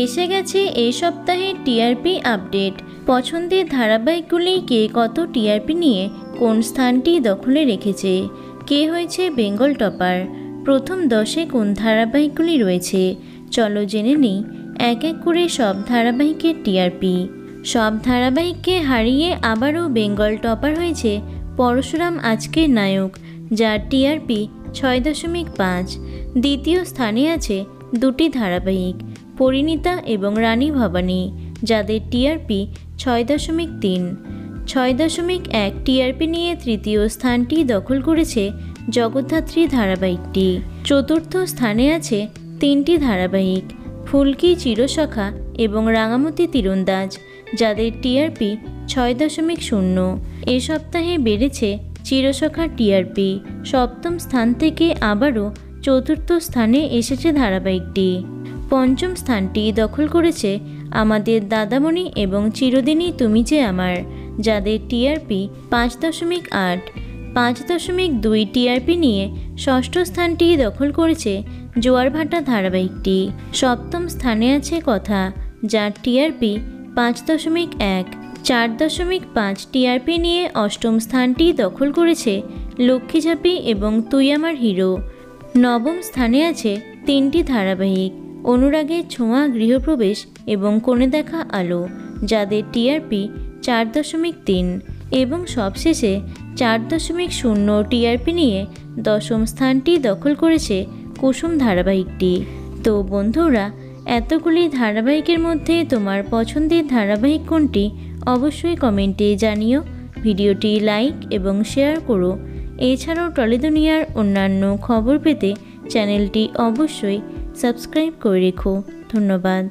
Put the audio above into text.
এসে গেছে এই সপ্তাহে টিআরপি আপডেট। পছন্দের ধারাবাহিকগুলি কে কত টিআরপি নিয়ে কোন স্থানটি দখলে রেখেছে, কে হয়েছে বেঙ্গল টপার, প্রথম 10-এ কোন ধারাবাহিকগুলি রয়েছে, চলো জেনে নিই এক এক করে সব ধারাবাহিকের টিআরপি। সব ধারাবাহিককে হারিয়ে আবারও বেঙ্গল টপার হয়েছে পরশুরাম আজকের নায়ক, যার টিআরপি 6.5। দ্বিতীয় স্থানে আছে দুটি ধারাবাহিক, পরিণীতা এবং রানী ভবানী, যাদের টিআরপি 6.3। 6.1 টিআরপি নিয়ে তৃতীয় স্থানটি দখল করেছে জগদ্ধাত্রী ধারাবাহিকটি। চতুর্থ স্থানে আছে তিনটি ধারাবাহিক, ফুলকি চিরসখা এবং রাঙামতি তীরন্দাজ, যাদের টিআরপি 6.0। এ সপ্তাহে বেড়েছে চিরসখার টিআরপি। সপ্তম স্থান থেকে আবারও চতুর্থ স্থানে এসেছে ধারাবাহিকটি। পঞ্চম স্থানটি দখল করেছে আমাদের দাদামণি এবং চিরদিনই তুমি যে আমার, যাদের টিআরপি 5.8। 5.2 টিআরপি নিয়ে ষষ্ঠ স্থানটি দখল করেছে জোয়ারভাটা ধারাবাহিকটি। সপ্তম স্থানে আছে কথা, যার টিআরপি 5.1। 4.5 টিআরপি নিয়ে অষ্টম স্থানটি দখল করেছে লক্ষ্মীঝাঁপি এবং তুই আমার হিরো। নবম স্থানে আছে তিনটি ধারাবাহিক, অনুরাগের ছোঁয়া, গৃহপ্রবেশ এবং কোণে দেখা আলো, যাদের টিআরপি 4.3। এবং সবশেষে 4.0 টিআরপি নিয়ে দশম স্থানটি দখল করেছে কুসুম ধারাবাহিকটি। তো বন্ধুরা, এতগুলি ধারাবাহিকের মধ্যে তোমার পছন্দের ধারাবাহিক কোনটি অবশ্যই কমেন্টে জানিও। ভিডিওটি লাইক এবং শেয়ার করো। এছাড়াও টলি দুনিয়ার অন্যান্য খবর পেতে চ্যানেলটি অবশ্যই সাবস্ক্রাইব করে রেখো। ধন্যবাদ।